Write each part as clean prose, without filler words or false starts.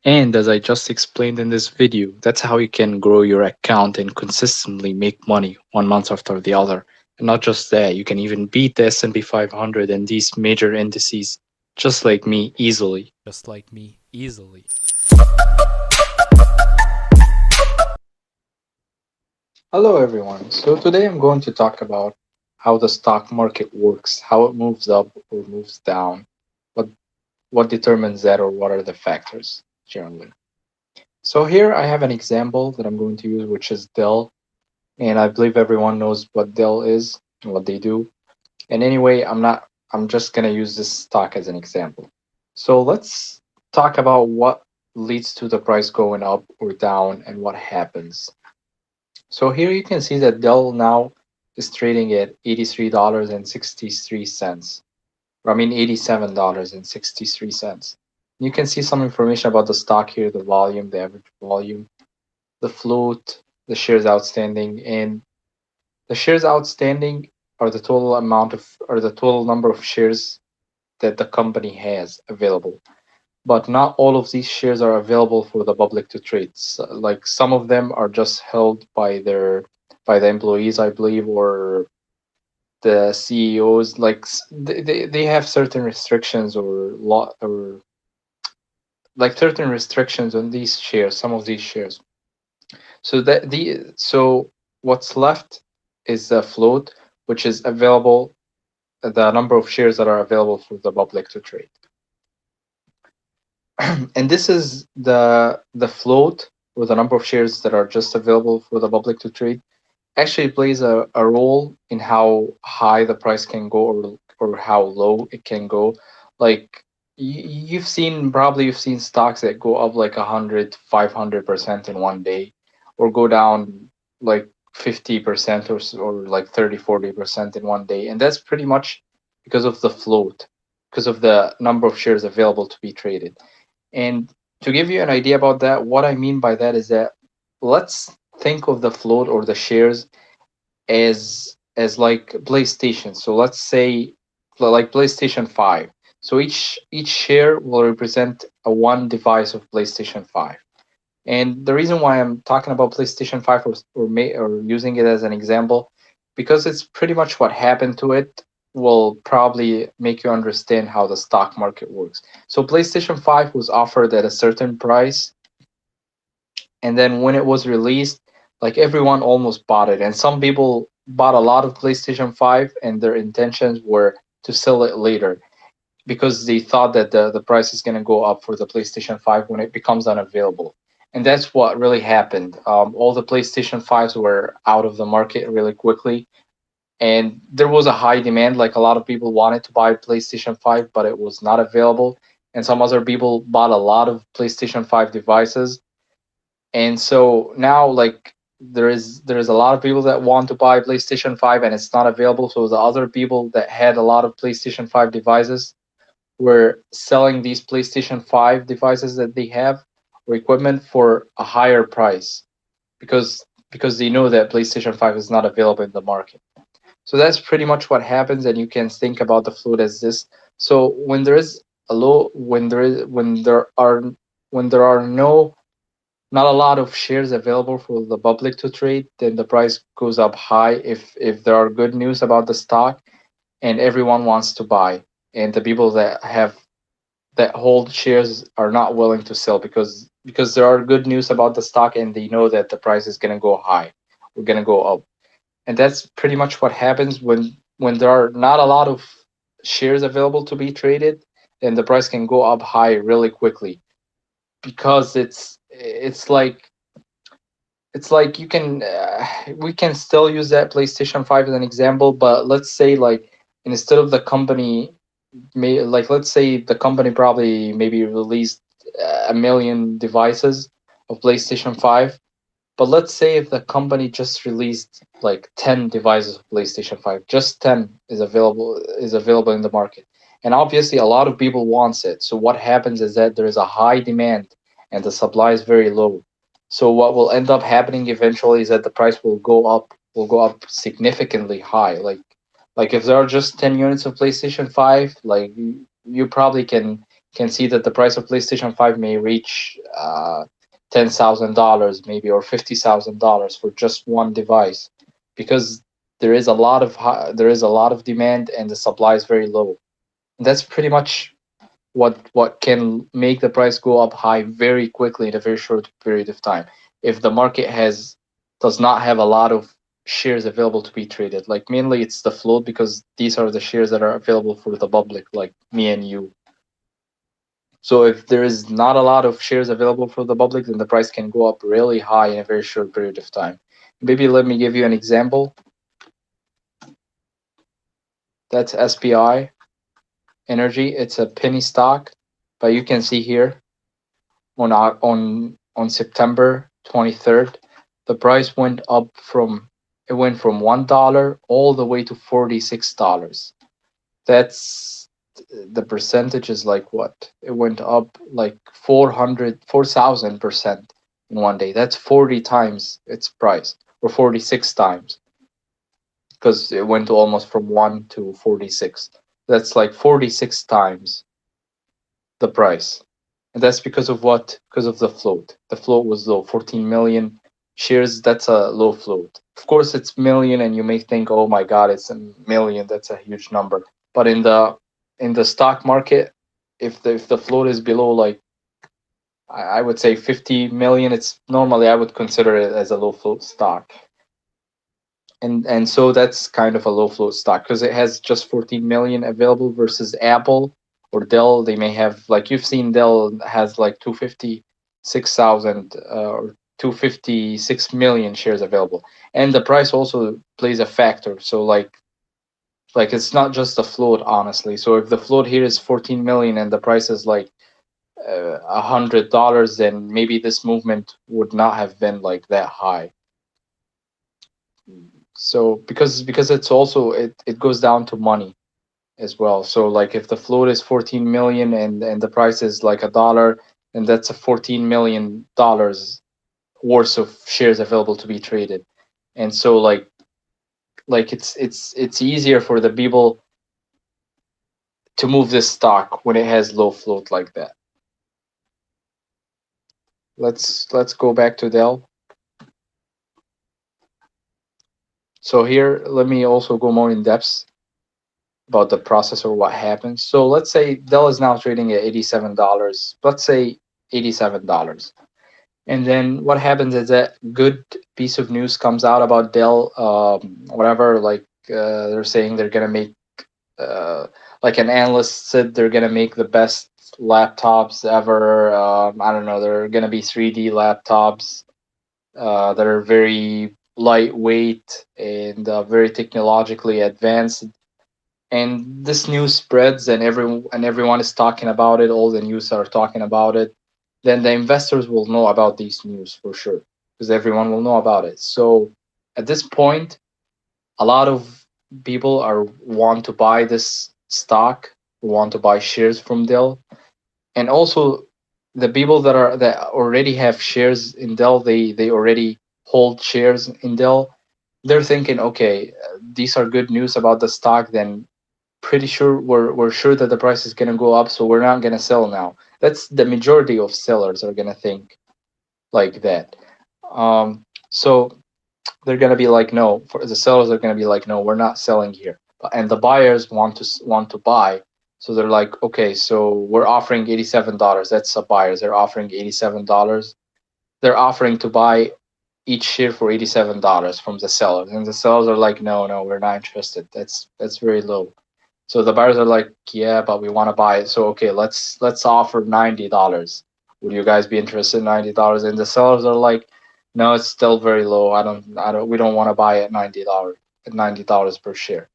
And as I just explained in this video, that's how you can grow your account and consistently make money one month after the other. And not just that, you can even beat the S&P 500 and these major indices just like me easily. Just like me, easily. Hello everyone. So today I'm going to talk about how the stock market works, how it moves up or moves down, what what determines that or what are the factors generally. So here I have an example that I'm going to use, which is Dell, and I believe everyone knows what Dell is and what they do. And anyway, I'm just gonna use this stock as an example. So let's talk about what leads to the price going up or down and what happens. So here you can see that Dell now is trading at $83.63. Or I mean $87.63. You can see some information about the stock here, the volume, the average volume, the float, the shares outstanding, and the shares outstanding are the total amount of or the total number of shares that the company has available. But not all of these shares are available for the public to trade. Like some of them are just held by the employees, I believe, or the CEOs. Like they have certain restrictions or law or like certain restrictions on these shares, some of these shares. So what's left is the float, which is available, the number of shares that are available for the public to trade. And this is the float or the number of shares that are just available for the public to trade actually plays a role in how high the price can go or how low it can go. Like you've seen stocks that go up like 100, 500% in one day, or go down like 50% or like 30, 40% in one day, and that's pretty much because of the float, because of the number of shares available to be traded. And to give you an idea about that, what I mean by that is that let's think of the float or the shares as like PlayStation. So let's say like PlayStation 5. So each share will represent a one device of PlayStation 5. And the reason why I'm talking about PlayStation 5 or using it as an example, because it's pretty much what happened to it, will probably make you understand how the stock market works. So PlayStation 5 was offered at a certain price, and then when it was released, like everyone almost bought it, and some people bought a lot of PlayStation 5 and their intentions were to sell it later because they thought that the price is going to go up for the PlayStation 5 when it becomes unavailable. And that's what really happened. All the PlayStation 5s were out of the market really quickly. And there was a high demand. Like a lot of people wanted to buy PlayStation 5, but it was not available. And some other people bought a lot of PlayStation 5 devices. And so now, like, there is a lot of people that want to buy PlayStation 5 and it's not available. So the other people that had a lot of PlayStation 5 devices were selling these PlayStation 5 devices that they have or equipment for a higher price because they know that PlayStation 5 is not available in the market. So that's pretty much what happens, and you can think about the float as this. So when there is a low, when there are not a lot of shares available for the public to trade, then the price goes up high if there are good news about the stock and everyone wants to buy, and the people that hold shares are not willing to sell because there are good news about the stock and they know that the price is going to go high, we're going to go up. And that's pretty much what happens when there are not a lot of shares available to be traded, then the price can go up high really quickly because it's like you can we can still use that PlayStation 5 as an example, but let's say like instead of the company may like let's say the company probably maybe released a million devices of PlayStation 5, but let's say if the company just released like 10 devices of PlayStation 5, just 10 is available in the market. And obviously a lot of people wants it. So what happens is that there is a high demand and the supply is very low. So what will end up happening eventually is that the price will go up significantly high. Like if there are just 10 units of PlayStation 5, like you probably can see that the price of PlayStation 5 may reach $10,000 maybe, or $50,000 for just one device, because there is a lot of demand and the supply is very low. And that's pretty much what can make the price go up high very quickly in a very short period of time. If the market has does not have a lot of shares available to be traded, like mainly it's the float, because these are the shares that are available for the public, like me and you. So if there is not a lot of shares available for the public, then the price can go up really high in a very short period of time. Maybe let me give you an example. That's SPI Energy. It's a penny stock, but you can see here on September 23rd, the price went from $1 all the way to $46. That's the percentage is like what? It went up like 4,000% in one day. That's 40 times its price, or 46 times, because it went to almost from 1 to 46. That's like 46 times the price. And that's because of what? Because of the float. The float was low, 14 million shares. That's a low float. Of course, it's million, and you may think, "Oh my God, it's a million. That's a huge number." But in the stock market, if the float is below, like, I would say 50 million, it's normally, I would consider it as a low float stock. And so that's kind of a low float stock because it has just 14 million available, versus Apple or Dell. They may have, like, you've seen, Dell has like 256,000 or 256 million shares available, and the price also plays a factor. So like it's not just the float, honestly. So if the float here is 14 million and the price is like $100, then maybe this movement would not have been like that high. So because it's also, it goes down to money as well. So like if the float is 14 million and the price is like $1, then that's a 14 million dollars worth of shares available to be traded. And so like it's easier for the people to move this stock when it has low float like that. Let's go back to Dell. So here, let me also go more in depth about the process or what happens. So let's say Dell is now trading at $87. Let's say $87. And then what happens is that good piece of news comes out about Dell, whatever, like they're saying they're gonna make, uh, like an analyst said, they're gonna make the best laptops ever. I don't know, they're gonna be 3D laptops that are very lightweight and very technologically advanced. And this news spreads, and everyone is talking about it. All the news are talking about it. Then the investors will know about these news for sure, because everyone will know about it. So at this point, a lot of people are want to buy this stock, want to buy shares from Dell. And also the people that already have shares in Dell, they already hold shares in Dell. They're thinking, okay, these are good news about the stock, then pretty sure we're sure that the price is going to go up, so we're not going to sell now. That's the majority of sellers are going to think like that. So they're going to be like, no, for the sellers are going to be like, no, we're not selling here. And the buyers want to buy, so they're like, okay, so we're offering $87. That's a buyers, they're offering $87. They're offering to buy each share for $87 from the sellers, and the sellers are like, no, no, we're not interested. That's very low. So the buyers are like, yeah, but we want to buy it. So okay, let's offer $90. Would you guys be interested in $90? And the sellers are like, no, it's still very low. We don't want to buy at $90 per share.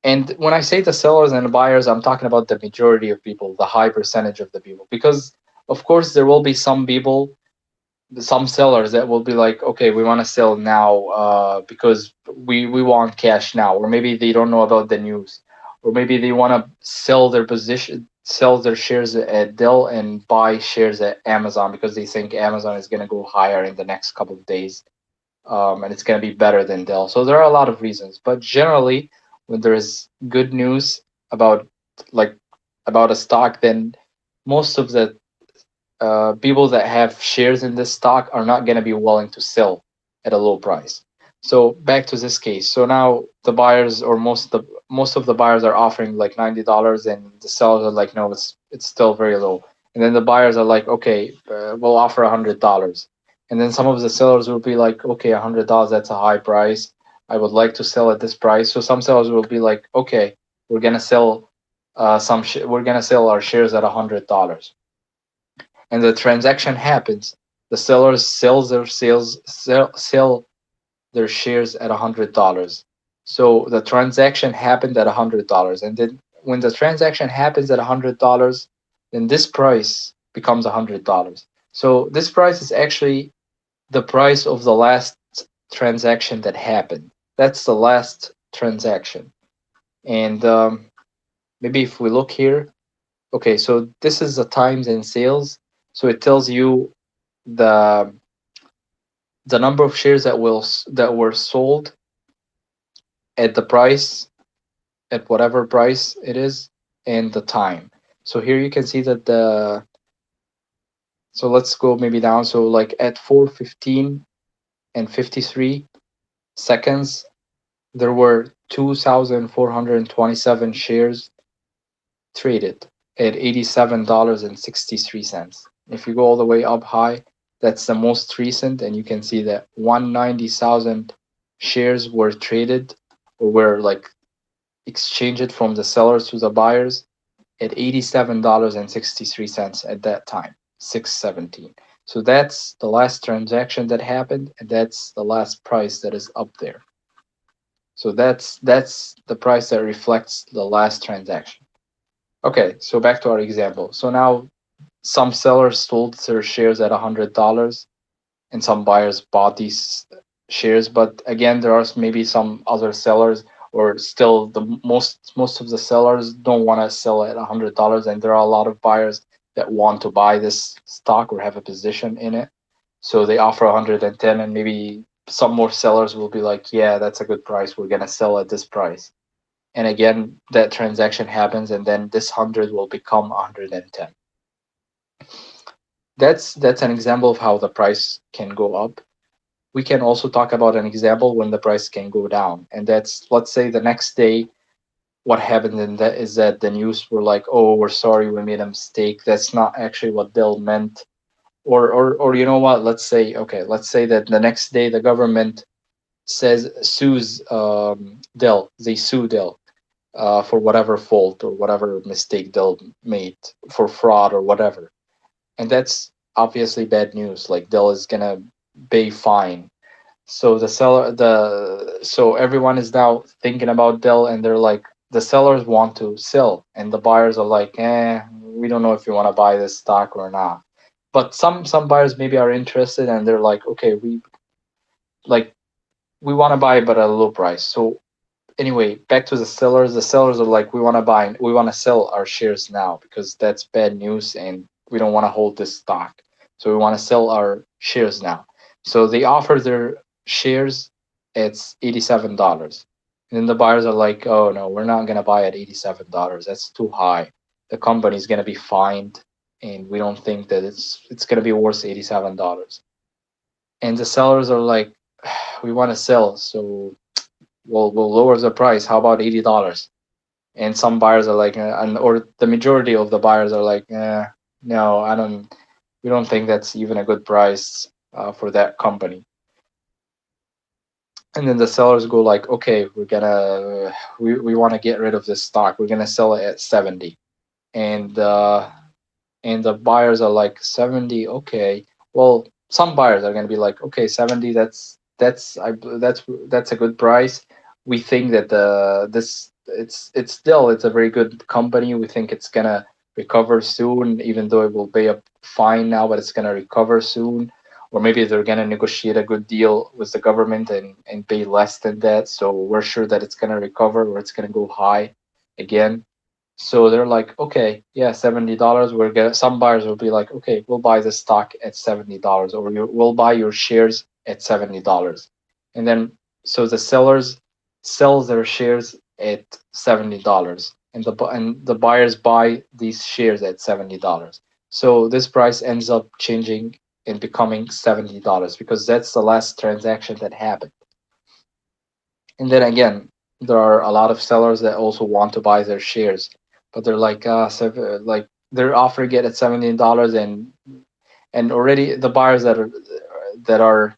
And when I say the sellers and the buyers, I'm talking about the majority of people, the high percentage of the people, because of course there will be some people, some sellers that will be like, okay, we want to sell now because we want cash now, or maybe they don't know about the news, or maybe they want to sell their shares at Dell and buy shares at Amazon because they think Amazon is going to go higher in the next couple of days, and it's going to be better than Dell. So there are a lot of reasons, but generally, when there is good news about, like, about a stock, then most of the people that have shares in this stock are not going to be willing to sell at a low price. So back to this case. So now the buyers or most of the buyers are offering like $90, and the sellers are like, no, it's still very low. And then the buyers are like, okay, we'll offer $100. And then some of the sellers will be like, okay, $100, that's a high price. I would like to sell at this price. So some sellers will be like, okay, we're gonna sell we're gonna sell our shares at $100, and the transaction happens. The sellers sell their shares at $100. So the transaction happened at $100, and then when the transaction happens at $100, then this price becomes $100. So this price is actually the price of the last transaction that happened. That's the last transaction. And maybe if we look here, okay, so this is the times and sales. So it tells you the the number of shares that were sold at the price, at whatever price it is, and the time. So here you can see that the so let's go maybe down. So like at 4:15 and 53 seconds, there were 2,427 shares traded at $87.63. If you go all the way up high, that's the most recent, and you can see that 190,000 shares were traded or were like exchanged from the sellers to the buyers at $87.63 at that time, 617. So that's the last transaction that happened, and that's the last price that is up there. So that's the price that reflects the last transaction. Okay, so back to our example. So now some sellers sold their shares at $100, and some buyers bought these shares. But again, there are maybe some other sellers, or still the most of the sellers don't want to sell at $100, and there are a lot of buyers that want to buy this stock or have a position in it. So they offer 110, and maybe some more sellers will be like, yeah, that's a good price. We're gonna sell at this price. And again, that transaction happens, and then this 100 will become 110. That's an example of how the price can go up. We can also talk about an example when the price can go down, and that's, let's say, the next day. What happened in that is that the news were like, oh, we're sorry, we made a mistake, that's not actually what Dell meant. Or you know what, let's say that the next day the government sues Dell. They sue Dell for whatever fault or whatever mistake Dell made, for fraud or whatever. And that's obviously bad news. Like Dell is gonna pay fine. So so everyone is now thinking about Dell, and they're like, the sellers want to sell, and the buyers are like, we don't know if you want to buy this stock or not. But some buyers maybe are interested, and they're like, okay, like we want to buy, but at a low price. So anyway, back to the sellers. The sellers are like, we want to sell our shares now because that's bad news, and we don't want to hold this stock. So we want to sell our shares now. So they offer their shares at $87. And then the buyers are like, oh no, we're not gonna buy at $87. That's too high. The company's gonna be fined, and we don't think that it's gonna be worth $87. And the sellers are like, we want to sell, so we'll lower the price. How about $80? And some buyers are like, or the majority of the buyers are like, no, I don't. We don't think that's even a good price for that company. And then the sellers go like, okay, we want to get rid of this stock. We're gonna sell it at 70. And and the buyers are like, 70, okay. Well, some buyers are going to be like, okay, 70, that's a good price. We think that it's still, it's a very good company. We think it's going to recover soon, even though it will pay a fine now, but it's going to recover soon. Or maybe they're going to negotiate a good deal with the government and pay less than that, so we're sure that it's going to recover, or it's going to go high again. So they're like, okay, yeah, $70. Some buyers will be like, okay, we'll buy the stock at $70, or we'll buy your shares at $70. And then so the sellers sell their shares at $70, and the buyers buy these shares at $70. So this price ends up changing and becoming $70 because that's the last transaction that happened. And then again, there are a lot of sellers that also want to buy their shares, but they're like, like they're offering it at $17, and already the buyers that are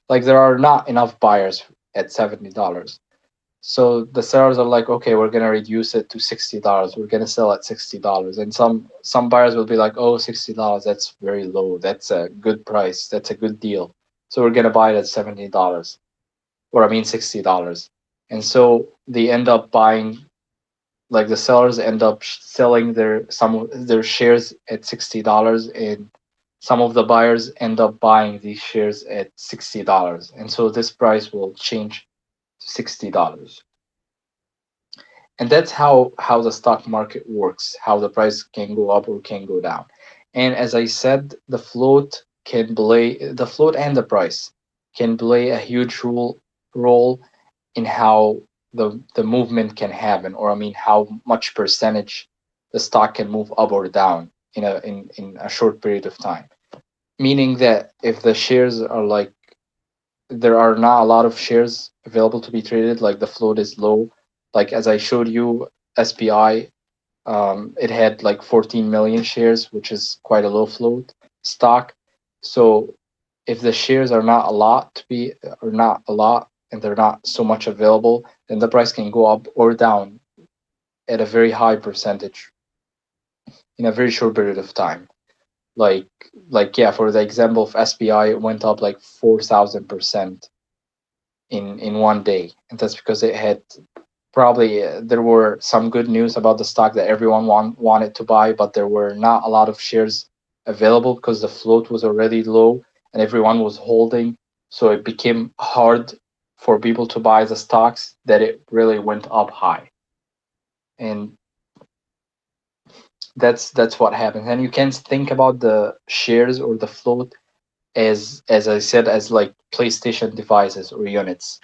like there are not enough buyers at $70. So the sellers are like, okay, we're gonna reduce it to $60. We're gonna sell at $60, and some buyers will be like, oh, $60, that's very low. That's a good price. That's a good deal. So we're gonna buy it at $70, or I mean $60. And so they end up buying, like the sellers end up selling some of their shares at $60, and some of the buyers end up buying these shares at $60, and so this price will change to $60. And that's how the stock market works, how the price can go up or can go down. And as I said, the float and the price can play a huge role in how the movement can happen, or I mean how much percentage the stock can move up or down in a short period of time. Meaning that if the shares are like, there are not a lot of shares available to be traded, like the float is low, like as I showed you, SPI, it had like 14 million shares, which is quite a low float stock. So if the shares are not a lot to be, or not a lot, and they're not so much available, then the price can go up or down at a very high percentage in a very short period of time. Like like yeah, for the example of SPI, it went up like 4,000% in 1 day, and that's because it had probably there were some good news about the stock that everyone wanted to buy, but there were not a lot of shares available because the float was already low and everyone was holding. So it became hard for people to buy the stocks, that it really went up high. And that's what happens. And you can think about the shares or the float as I said, as like PlayStation devices or units.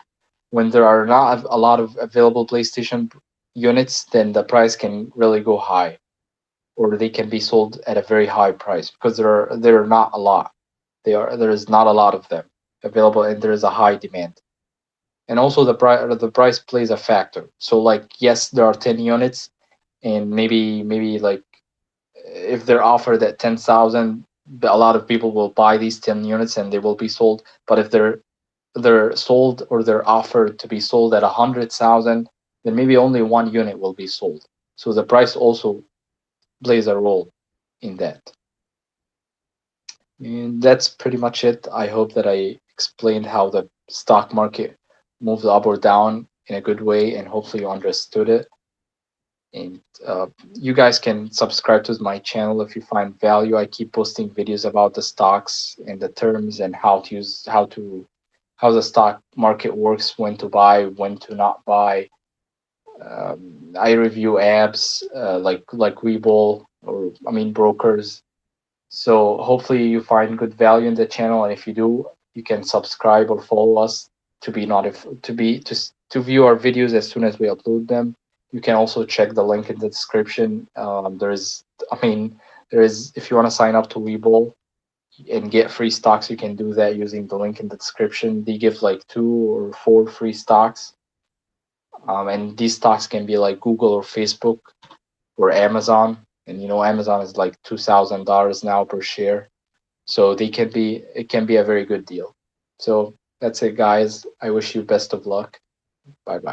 When there are not a lot of available PlayStation units, then the price can really go high, or they can be sold at a very high price because there are not a lot. There is not a lot of them available, and there is a high demand. And also the price plays a factor. So like yes, there are 10 units, and maybe like if they're offered at 10,000, a lot of people will buy these 10 units and they will be sold. But if they're sold, or they're offered to be sold at 100,000, then maybe only one unit will be sold. So the price also plays a role in that. And that's pretty much it. I hope that I explained how the stock market moves up or down in a good way, and hopefully you understood it. And you guys can subscribe to my channel if you find value. I keep posting videos about the stocks and the terms, and how the stock market works, when to buy, when to not buy. I review apps like Webull, or I mean brokers. So hopefully you find good value in the channel, and if you do, you can subscribe or follow us to be notif- to view our videos as soon as we upload them. You can also check the link in the description. I mean, there is, if you want to sign up to Webull and get free stocks, you can do that using the link in the description. They give like 2 or 4 free stocks, and these stocks can be like Google or Facebook or Amazon. And you know, Amazon is like $2,000 now per share, so it can be a very good deal. So that's it, guys. I wish you best of luck. Bye bye.